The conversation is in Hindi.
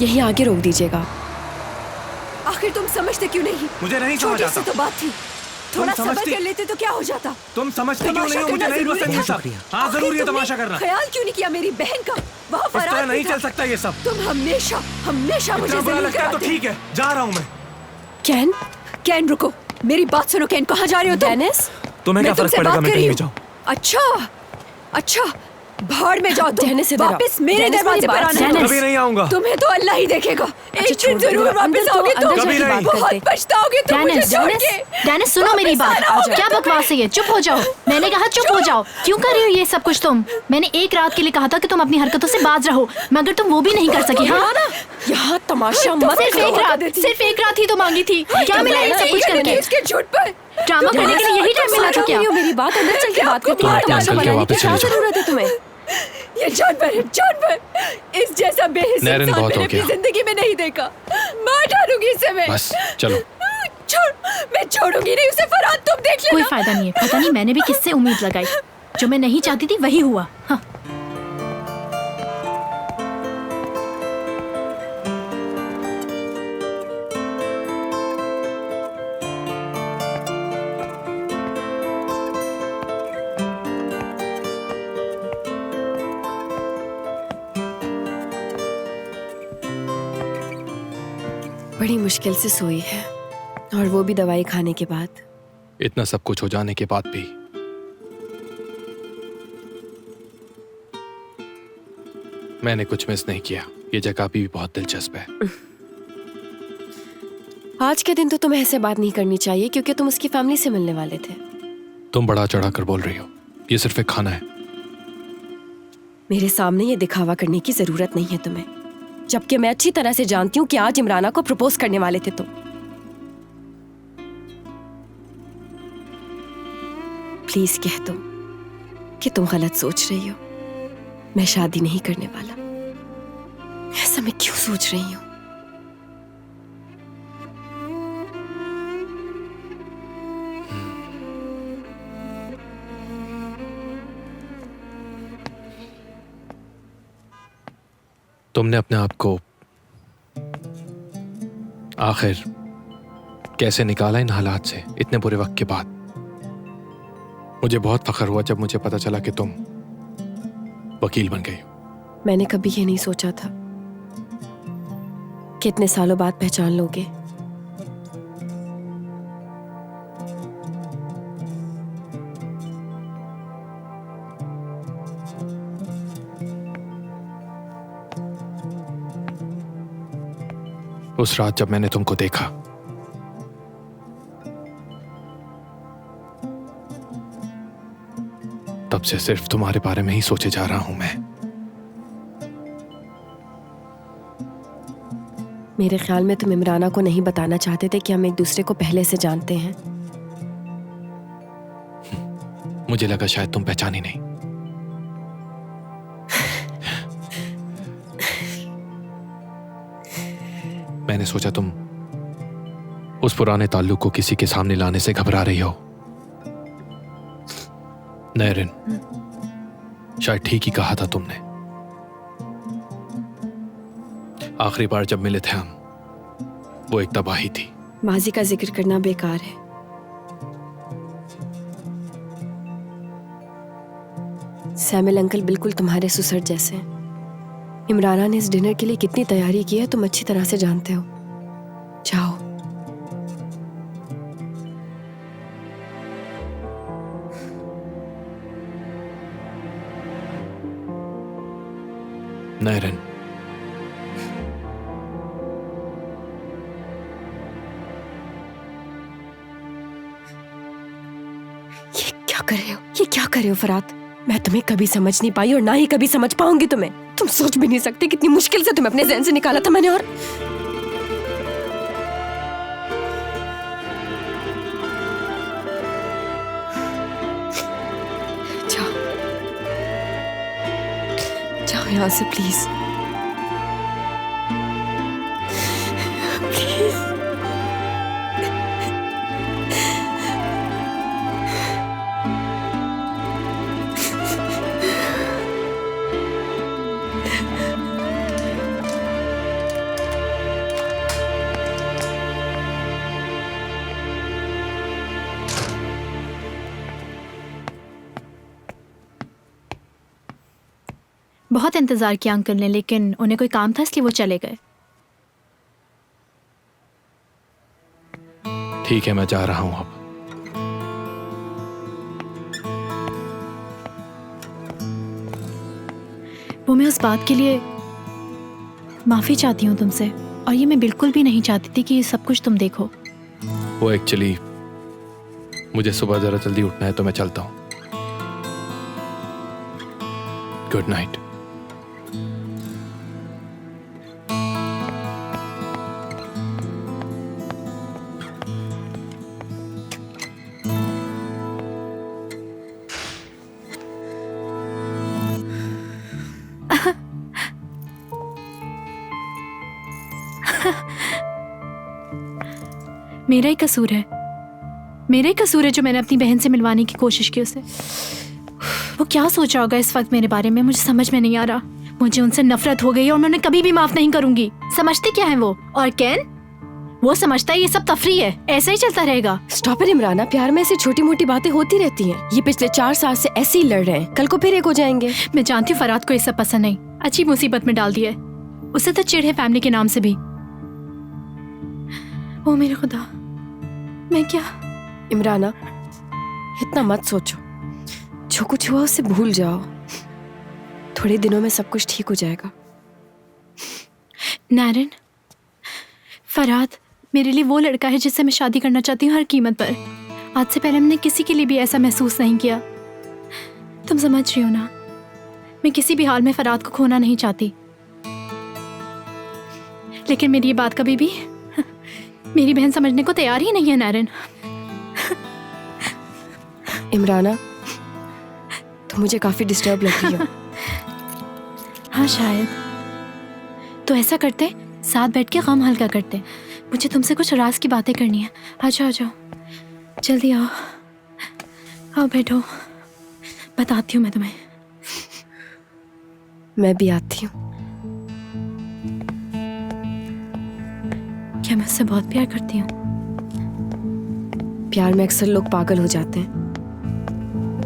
यहीं आगे रोक दीजिएगा। आखिर तुम समझते क्यों नहीं? मुझे नहीं समझ आता। तो बात थी, थोड़ा सब्र कर लेते तो क्या हो जाता। तुम समझते क्यों नहीं हो? मुझे नहीं पसंद ये सब। हाँ जरूरी है तमाशा करना। ख्याल क्यों नहीं किया मेरी बहन का? वहाँ फरार नहीं चल सकता ये सब। तुम हमेशा हमेशा मुझे बुरा लगता है तो ठीक है, जा रहा हूँ मैं। कैन, कैन रुको, मेरी बात सुनो। कैन कहाँ जा रहे हो? डेनिस, तुम्हें क्या फर्क पड़ेगा मैं कहीं भी जाऊँ? अच्छा अच्छा, भाड़ में जाओ तुम। डेनिस वापस मेरे दरवाजे पर आना। कभी नहीं आऊंगा। तुम्हें तो अल्लाह ही देखेगा। एक दिन जरूर वापस आओगे तुम। कभी नहीं। बहुत पछताओगे तुम मुझे छोड़ के। डेनिस सुनो मेरी बात। क्या बकवास है ये? चुप हो जाओ। मैंने कहा चुप हो जाओ। क्यों कर रही हो ये सब कुछ तुम? मैंने एक रात के लिए कहा था कि तुम अपनी हरकतों से बाज रहो, मगर तुम वो भी नहीं कर सकी। हाँ, यहाँ तमाशा मत सिर्फ एक रात ही तो मांगी थी। क्या मिला ये सब कुछ करके? इसके झूठ पर ड्रामा करने के लिए यही टाइम मिला था क्या? मेरी बात अंदर चल के बात करती हूँ। तमाशा बनाने की क्या जरूरत है तुम्हें? ये जानवर है, जानवर। इस जैसा बेहिस इंसान मैंने अपनी जिंदगी में नहीं देखा। मार डालूंगी इसे मैं। बस चलो। छोड़, मैं छोड़ूंगी नहीं उसे। फरहाद तुम देख लेना। कोई फायदा नहीं है। पता नहीं मैंने भी किससे उम्मीद लगाई। जो मैं नहीं चाहती थी वही हुआ। हाँ। बड़ी मुश्किल से सोई है, और वो भी दवाई खाने के बाद। इतना सब कुछ हो जाने के बाद भी मैंने कुछ मिस नहीं किया। ये जगह भी बहुत दिलचस्प है। आज के दिन तो तुम्हें ऐसे बात नहीं करनी चाहिए, क्योंकि तुम उसकी फैमिली से मिलने वाले थे। तुम बड़ा चढ़ाकर बोल रही हो। ये सिर्फ एक खाना है। मेरे सामने ये दिखावा करने की जरूरत नहीं है तुम्हें, जबकि मैं अच्छी तरह से जानती हूँ कि आज इमराना को प्रपोज करने वाले थे तुम। प्लीज कह दो कि तुम गलत सोच रही हो। मैं शादी नहीं करने वाला। ऐसा मैं क्यों सोच रही हूँ? तुमने अपने आप को आखिर कैसे निकाला इन हालात से इतने बुरे वक्त के बाद? मुझे बहुत फख्र हुआ जब मुझे पता चला कि तुम वकील बन गई हो। मैंने कभी ये नहीं सोचा था कि इतने सालों बाद पहचान लोगे। उस रात जब मैंने तुमको देखा, तब से सिर्फ तुम्हारे बारे में ही सोचे जा रहा हूं मैं। मेरे ख्याल में तुम इमराना को नहीं बताना चाहते थे कि हम एक दूसरे को पहले से जानते हैं। मुझे लगा शायद तुम पहचानी नहीं। मैंने सोचा तुम उस पुराने ताल्लुक को किसी के सामने लाने से घबरा रही हो। नैरिन, शायद ठीक ही कहा था तुमने। आखिरी बार जब मिले थे हम, वो एक तबाही थी। माजी का जिक्र करना बेकार है। सैमुअल अंकल बिल्कुल तुम्हारे सुसर जैसे हैं। इमराना ने इस डिनर के लिए कितनी तैयारी की है तुम अच्छी तरह से जानते हो। जाओ। नैरिन, ये क्या कर रहे हो? ये क्या कर रहे हो फरात? मैं तुम्हें कभी समझ नहीं पाई और ना ही कभी समझ पाऊंगी तुम्हें। तुम सोच भी नहीं सकते कितनी मुश्किल से तुम्हें अपने ज़हन से निकाला था मैंने। और जाओ, जाओ यहाँ से प्लीज। बहुत इंतजार किया अंकल ने, लेकिन उन्हें कोई काम था इसलिए वो चले गए। ठीक है, मैं जा रहा हूं अब। वो मैं उस बात के लिए माफी चाहती हूँ तुमसे, और ये मैं बिल्कुल भी नहीं चाहती थी कि ये सब कुछ तुम देखो। वो एक्चुअली मुझे सुबह जरा जल्दी उठना है, तो मैं चलता हूं। Good night. मेरा ही कसूर है, मेरा ही कसूर है जो मैंने अपनी बहन से मिलवाने की कोशिश की उसे। वो क्या सोचा होगा इस वक्त मेरे बारे में, मुझे समझ में नहीं आ रहा। मुझे उनसे नफरत हो गई और मैं उन्हें कभी भी माफ नहीं करूंगी। समझते क्या है वो? और कैन, वो समझता है ये सब तफरी है, ऐसा ही चलता रहेगा। स्टॉप इट इमराना, प्यार में ऐसी छोटी मोटी बातें होती रहती हैं। ये पिछले 4 साल से ऐसे ही लड़ रहे हैं, कल को फिर एक हो जाएंगे। मैं जानती हूँ फराद को ये सब पसंद नहीं, अच्छी मुसीबत में डाल दिया है। उसे तो चिढ़ है फैमिली के नाम से भी। ओ मेरे खुदा, मैं क्या? इमराना, इतना मत सोचो, जो कुछ हुआ उससे भूल जाओ। थोड़े दिनों में सब कुछ ठीक हो जाएगा। नारन, फराद मेरे लिए वो लड़का है जिससे मैं शादी करना चाहती हूँ हर कीमत पर। आज से पहले मैंने किसी के लिए भी ऐसा महसूस नहीं किया। तुम समझ रही हो ना, मैं किसी भी हाल में फराद को खोना नहीं चाहती। लेकिन मेरी ये बात कभी भी मेरी बहन समझने को तैयार ही नहीं है नारन। इमराना, तुम मुझे काफी डिस्टर्ब लग रही हो। हाँ शायद। तो ऐसा करते, साथ बैठ के गम हल्का करते। मुझे तुमसे कुछ राज की बातें करनी है। आ जाओ, आ जाओ, जल्दी आओ, आओ बैठो, बताती हूँ मैं तुम्हें। मैं भी आती हूँ। क्या मैं उससे बहुत प्यार करती हूँ? प्यार में अक्सर लोग पागल हो जाते हैं।